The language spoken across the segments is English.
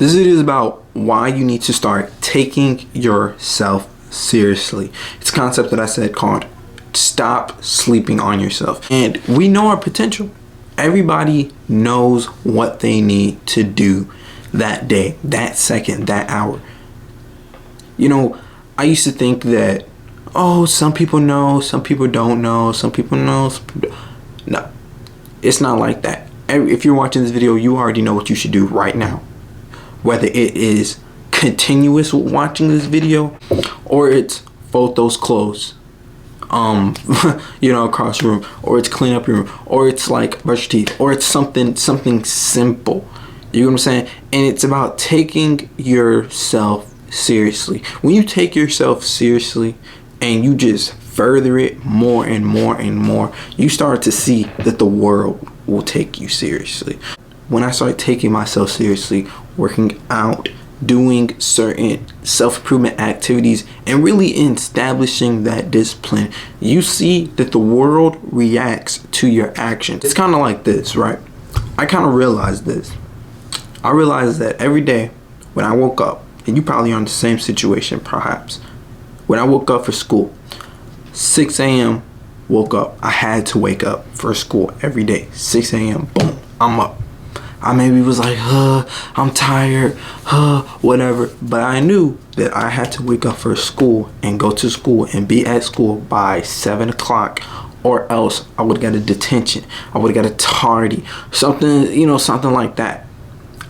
This video is about why you need to start taking yourself seriously. It's a concept that I said called stop sleeping on yourself. And we know our potential. Everybody knows what they need to do that day, that second, that hour. You know, I used to think that, oh, some people know, some people don't know, some people know, some people don't. No, it's not like that. If you're watching this video, you already know what you should do right now. Whether it is continuous watching this video or it's fold those clothes, across your room, or it's clean up your room, or it's like brush your teeth, or it's something simple. You know what I'm saying? And it's about taking yourself seriously. When you take yourself seriously and you just further it more and more and more, you start to see that the world will take you seriously. When I started taking myself seriously, working out, doing certain self-improvement activities, and really establishing that discipline, you see that the world reacts to your actions. It's kind of like this, right? I kind of realized this. I realized that every day when I woke up, and you probably are in the same situation perhaps, when I woke up for school, 6 a.m. woke up. I had to wake up for school every day. 6 a.m. boom, I'm up. I maybe was like, I'm tired, whatever. But I knew that I had to wake up for school and go to school and be at school by 7 o'clock, or else I would have got a detention. I would have got a tardy, something like that.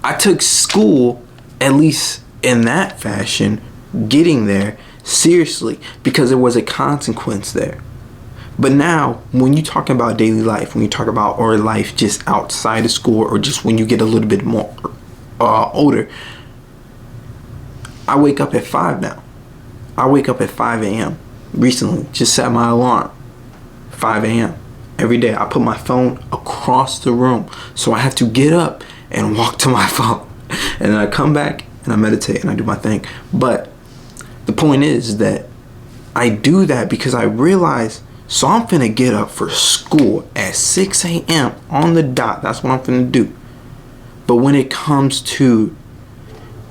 I took school, at least in that fashion, getting there seriously, because there was a consequence there. But now, when you talk about daily life, when you talk about our life just outside of school, or just when you get a little bit more older, I wake up at 5 now. I wake up at 5 a.m. Recently, just set my alarm. 5 a.m. every day. I put my phone across the room, so I have to get up and walk to my phone. And then I come back and I meditate and I do my thing. But the point is that I do that because I realize, so I'm finna get up for school at 6 a.m. on the dot. That's what I'm finna do. But when it comes to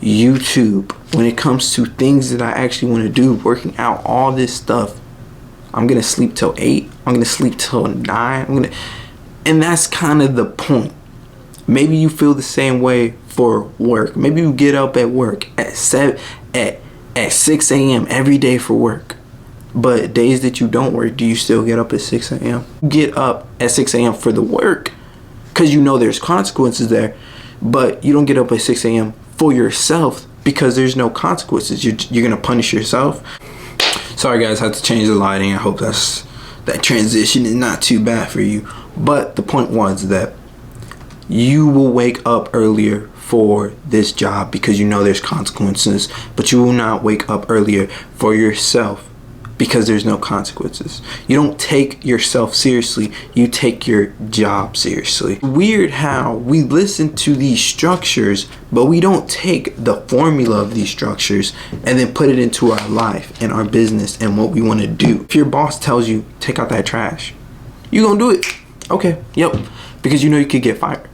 YouTube, when it comes to things that I actually want to do, working out, all this stuff, I'm gonna sleep till 8. I'm gonna sleep till 9. And that's kind of the point. Maybe you feel the same way for work. Maybe you get up at work at 6 a.m. every day for work. But days that you don't work, do you still get up at 6 a.m.? Get up at 6 a.m. for the work because you know there's consequences there, but you don't get up at 6 a.m. for yourself because there's no consequences. You're going to punish yourself. Sorry guys, I had to change the lighting. I hope that transition is not too bad for you. But the point was that you will wake up earlier for this job because you know there's consequences, but you will not wake up earlier for yourself because there's no consequences. You don't take yourself seriously, you take your job seriously. Weird how we listen to these structures, but we don't take the formula of these structures and then put it into our life and our business and what we want to do. If your boss tells you, take out that trash, you're gonna do it. Okay, yep, because you know you could get fired.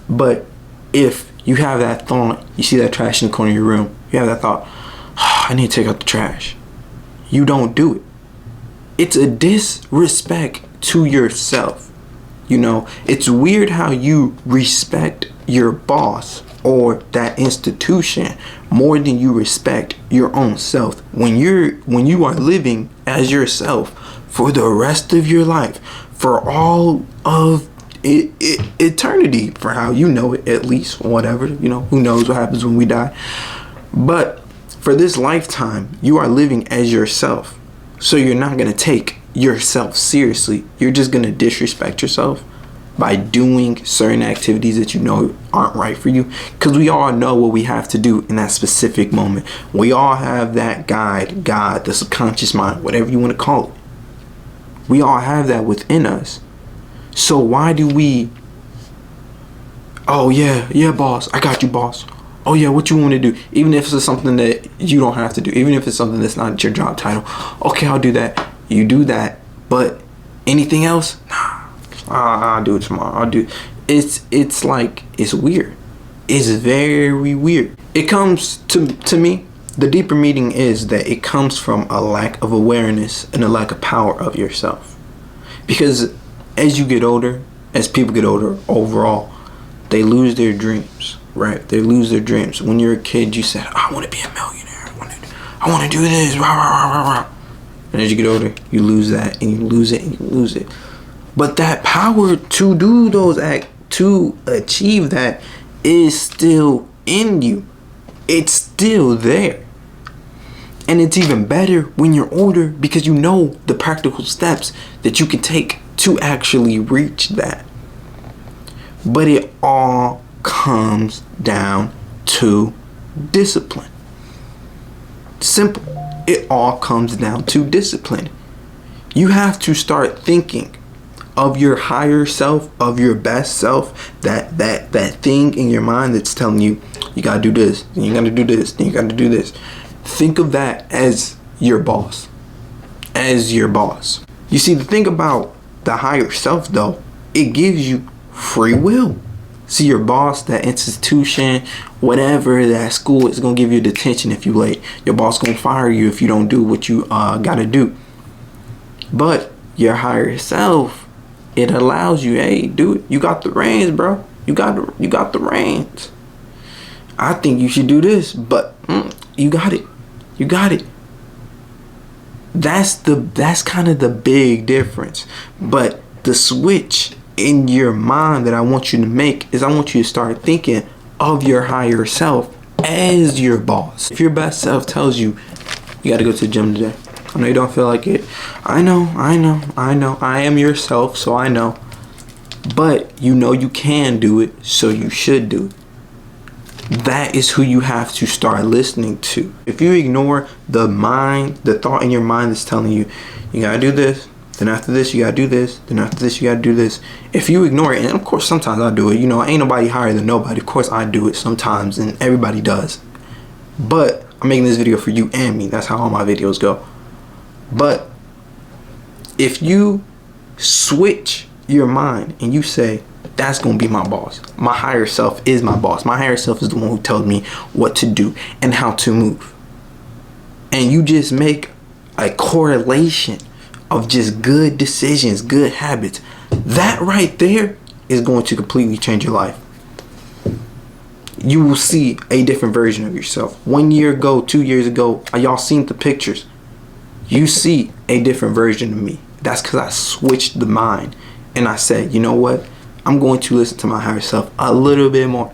But if you have that thought, you see that trash in the corner of your room, you have that thought, I need to take out the trash. You don't do it. It's a disrespect to yourself. You know, it's weird how you respect your boss or that institution more than you respect your own self. When you are living as yourself for the rest of your life, for all of eternity, for how you know it, at least, whatever, who knows what happens when we die. But for this lifetime, you are living as yourself. So you're not going to take yourself seriously. You're just going to disrespect yourself by doing certain activities that you know aren't right for you. Because we all know what we have to do in that specific moment. We all have that guide, God, the subconscious mind, whatever you want to call it. We all have that within us. So why do we, oh yeah, boss, I got you, boss. Oh yeah, what you want to do? Even if it's something that you don't have to do, even if it's something that's not your job title. Okay, I'll do that. You do that, but anything else? Nah, I'll do it tomorrow. It's like, it's weird. It's very weird. It comes to me, the deeper meaning is that it comes from a lack of awareness and a lack of power of yourself. Because as you get older, as people get older overall, they lose their dreams, right? They lose their dreams. When you're a kid, you said, I want to be a millionaire. I want to do this. Rah, rah, rah, rah. And as you get older, you lose that and you lose it and you lose it. But that power to do those acts, to achieve that, is still in you. It's still there. And it's even better when you're older because you know the practical steps that you can take to actually reach that. But it all comes down to discipline. Simple. It all comes down to discipline. You have to start thinking of your higher self, of your best self, that thing in your mind that's telling you, you gotta do this, and you gotta do this, and you gotta do this. Think of that as your boss. As your boss. You see, the thing about the higher self though, it gives you free will. See, your boss, that institution, whatever, that school is gonna give you detention if you late. Your boss gonna fire you if you don't do what you gotta do. But your higher self, it allows you, hey, do it. You got the reins, bro. You got the reins. I think you should do this, but you got it. You got it. That's kind of the big difference. But the switch in your mind that I want you to make is I want you to start thinking of your higher self as your boss. If your best self tells you, you got to go to the gym today. I know you don't feel like it. I know. I am yourself, so I know. But you know you can do it, so you should do it. That is who you have to start listening to. If you ignore the mind, the thought in your mind that's telling you, you gotta do this, then after this you gotta do this, then after this you gotta do this. If you ignore it, and of course sometimes I do it, you know, ain't nobody higher than nobody. Of course I do it sometimes, and everybody does. But I'm making this video for you and me. That's how all my videos go. But if you switch your mind and you say, that's going to be my boss. My higher self is my boss. My higher self is the one who tells me what to do and how to move. And you just make a correlation of just good decisions, good habits. That right there is going to completely change your life. You will see a different version of yourself. 1 year ago, 2 years ago, y'all seen the pictures. You see a different version of me. That's because I switched the mind and I said, you know what? I'm going to listen to my higher self a little bit more.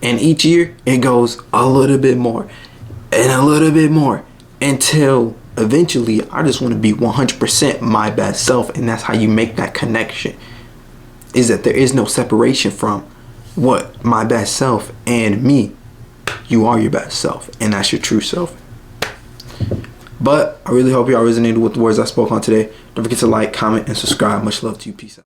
And each year it goes a little bit more and a little bit more until eventually I just want to be 100% my best self. And that's how you make that connection, is that there is no separation from what my best self and me. You are your best self, and that's your true self. But I really hope y'all resonated with the words I spoke on today. Don't forget to like, comment, and subscribe. Much love to you. Peace out.